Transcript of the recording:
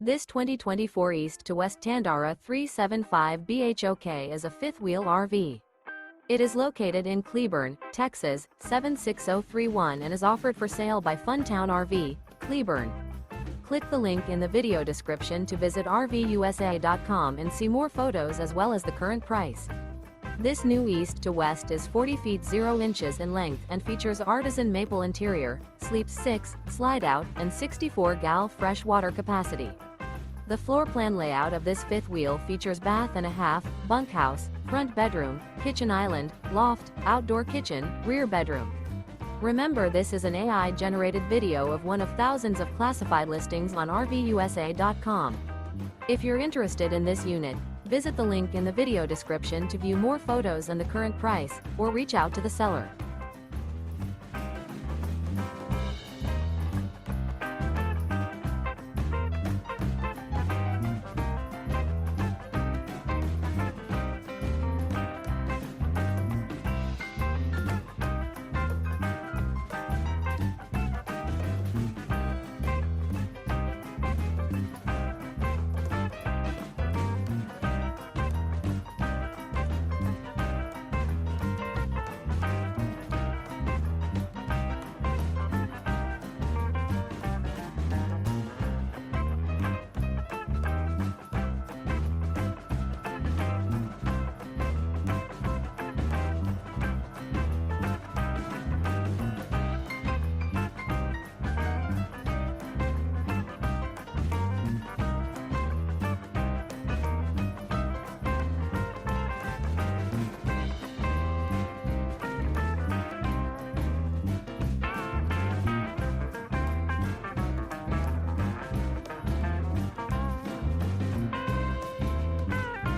This 2024 East to West Tandara 375 BHOK is a fifth-wheel RV. It is located in Cleburne, Texas, 76031 and is offered for sale by Funtown RV, Cleburne. Click the link in the video description to visit RVUSA.com and see more photos as well as the current price. This new East to West is 40 feet 0 inches in length and features ARTISAN MAPLE interior, sleeps 6, Slideout, and 64 gal fresh water capacity. The floor plan layout of this fifth wheel features bath and a half, bunkhouse, front bedroom, kitchen island, loft, outdoor kitchen, rear bedroom. Remember, this is an AI-generated video of one of thousands of classified listings on RVUSA.com. If you're interested in this unit, visit the link in the video description to view more photos and the current price, or reach out to the seller.